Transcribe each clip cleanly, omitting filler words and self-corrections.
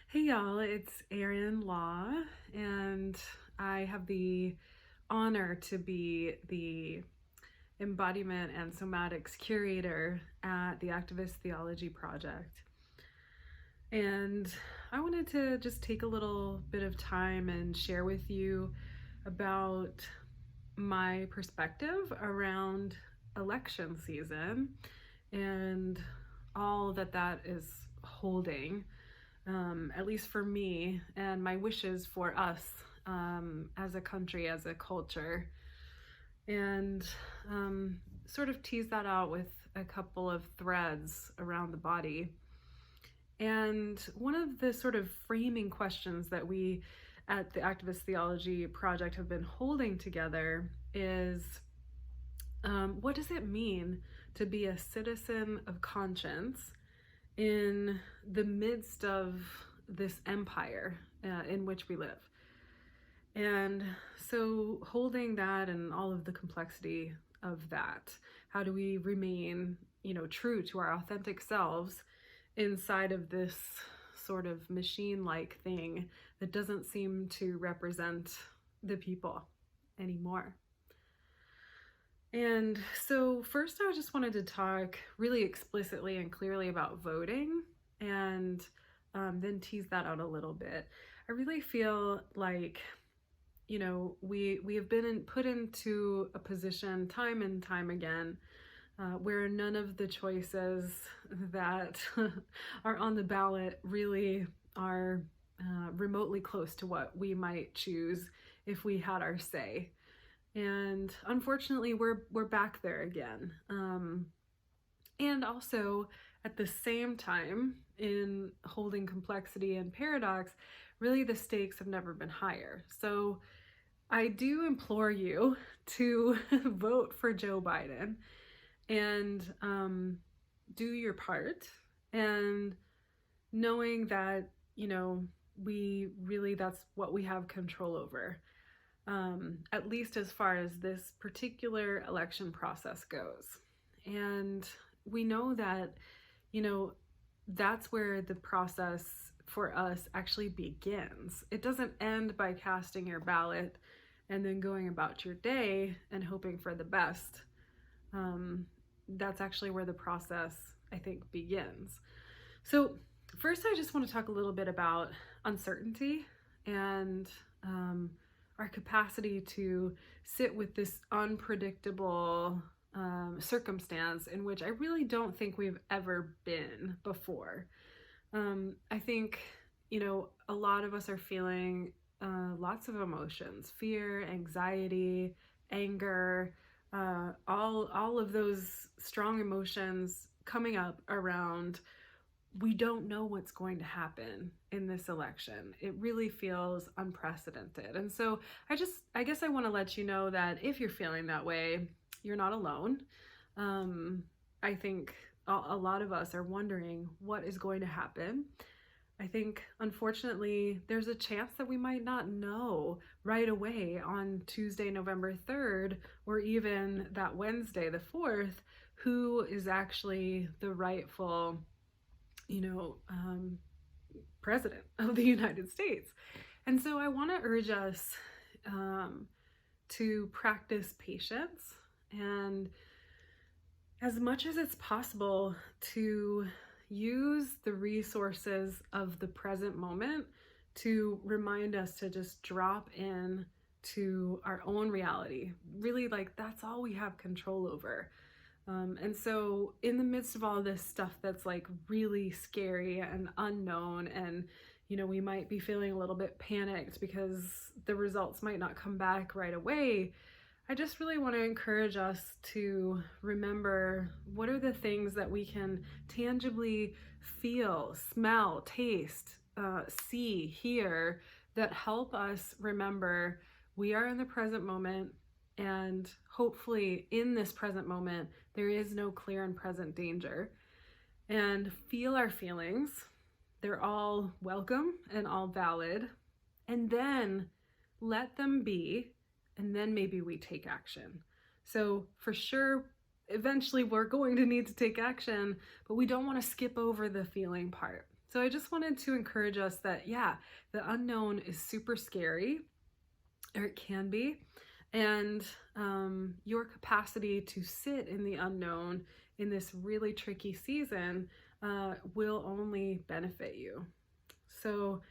Hey y'all, it's Erin Law, and I have the honor to be the Embodiment and Somatics Curator at the Activist Theology Project. And I wanted to just take a little bit of time and share with you about my perspective around election season and all that is holding. At least for me, and my wishes for us as a country, as a culture, and sort of tease that out with a couple of threads around the body. And one of the sort of framing questions that we at the Activist Theology Project have been holding together is what does it mean to be a citizen of conscience in the midst of this empire in which we live? And so holding that and all of the complexity of that, how do we remain, true to our authentic selves inside of this sort of machine-like thing that doesn't seem to represent the people anymore? And so first I just wanted to talk really explicitly and clearly about voting, and then tease that out a little bit. I really feel like, we have been put into a position time and time again where none of the choices that are on the ballot really are remotely close to what we might choose if we had our say. And unfortunately, we're back there again. And also, at the same time, in holding complexity and paradox, really the stakes have never been higher. So I do implore you to vote for Joe Biden and do your part, and knowing that, that's what we have control over. At least as far as this particular election process goes. And we know that, that's where the process for us actually begins. It doesn't end by casting your ballot and then going about your day and hoping for the best. That's actually where the process, I think, begins. So first, I just want to talk a little bit about uncertainty and our capacity to sit with this unpredictable circumstance in which I really don't think we've ever been before. I think, a lot of us are feeling lots of emotions: fear, anxiety, anger, all of those strong emotions coming up around we don't know what's going to happen in this election. It really feels unprecedented. And so I guess I want to let you know that if you're feeling that way, you're not alone. I think a lot of us are wondering what is going to happen. I think, unfortunately, there's a chance that we might not know right away on Tuesday, November 3rd, or even that Wednesday, the 4th, who is actually the rightful president of the United States. And so I want to urge us to practice patience, and as much as it's possible to use the resources of the present moment to remind us to just drop in to our own reality. Really, that's all we have control over. And so in the midst of all this stuff that's really scary and unknown, and we might be feeling a little bit panicked because the results might not come back right away, I just really want to encourage us to remember what are the things that we can tangibly feel, smell, taste, see, hear, that help us remember we are in the present moment. And hopefully in this present moment, there is no clear and present danger. And feel our feelings. They're all welcome and all valid. And then let them be, and then maybe we take action. So for sure, eventually we're going to need to take action, but we don't want to skip over the feeling part. So I just wanted to encourage us that, yeah, the unknown is super scary, or it can be. And your capacity to sit in the unknown in this really tricky season will only benefit you. So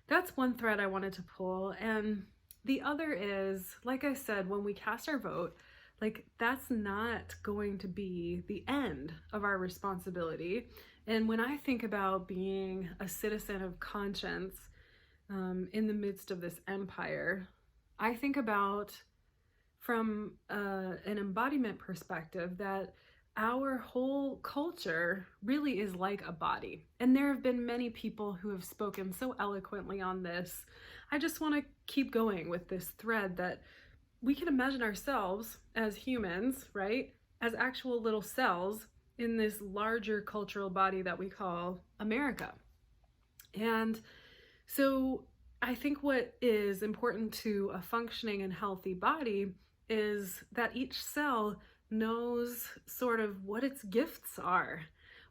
that's one thread I wanted to pull. And the other is, like I said, when we cast our vote, like that's not going to be the end of our responsibility. And when I think about being a citizen of conscience in the midst of this empire, I think about from an embodiment perspective that our whole culture really is like a body. And there have been many people who have spoken so eloquently on this. I just want to keep going with this thread that we can imagine ourselves as humans, right? As actual little cells in this larger cultural body that we call America. And so I think what is important to a functioning and healthy body is that each cell knows sort of what its gifts are.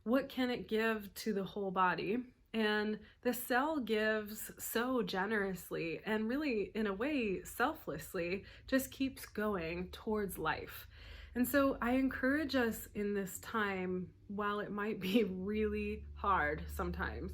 What can it give to the whole body? And the cell gives so generously and really, in a way, selflessly, just keeps going towards life. And so I encourage us in this time, while it might be really hard sometimes,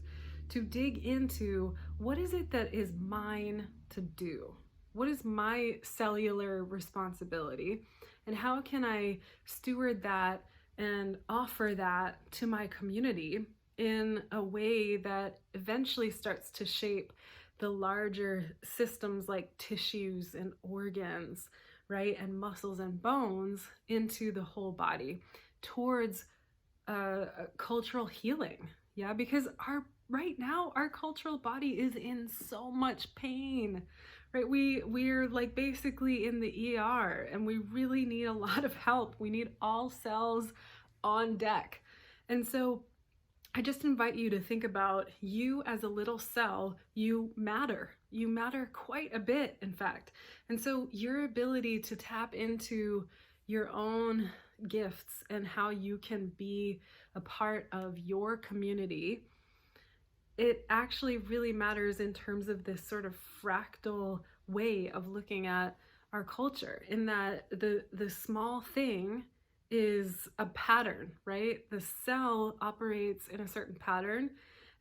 to dig into what is it that is mine to do? What is my cellular responsibility? And how can I steward that and offer that to my community in a way that eventually starts to shape the larger systems like tissues and organs, right? And muscles and bones into the whole body towards cultural healing. Yeah, because right now our cultural body is in so much pain, right? We're like basically in the ER, and we really need a lot of help. We need all cells on deck. And so I just invite you to think about you as a little cell. You matter quite a bit, in fact. And so your ability to tap into your own gifts and how you can be a part of your community, it actually really matters in terms of this sort of fractal way of looking at our culture, in that the small thing is a pattern, right? The cell operates in a certain pattern,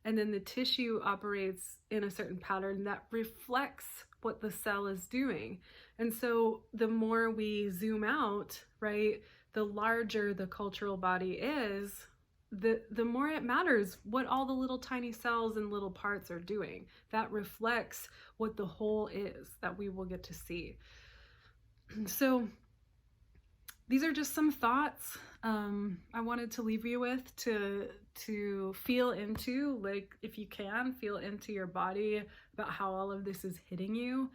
and then the tissue operates in a certain pattern that reflects what the cell is doing. And so the more we zoom out, right, the larger the cultural body is, the more it matters what all the little tiny cells and little parts are doing. That reflects what the whole is that we will get to see. So these are just some thoughts I wanted to leave you with to feel into, like if you can, feel into your body about how all of this is hitting you,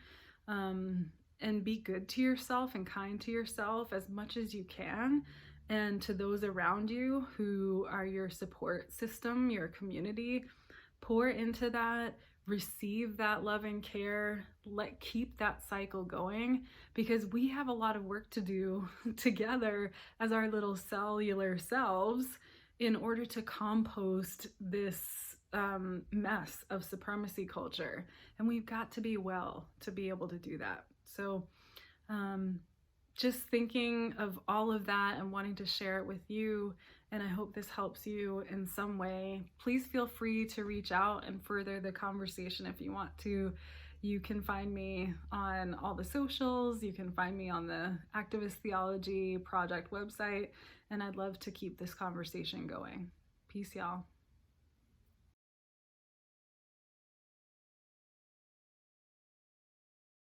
and be good to yourself and kind to yourself as much as you can, and to those around you who are your support system, your community. Pour into that, receive that love and care, keep that cycle going, because we have a lot of work to do together as our little cellular selves in order to compost this mess of supremacy culture. And we've got to be well to be able to do that. So just thinking of all of that and wanting to share it with you, and I hope this helps you in some way. Please feel free to reach out and further the conversation if you want to. You can find me on all the socials. You can find me on the Activist Theology Project website, and I'd love to keep this conversation going. Peace, y'all.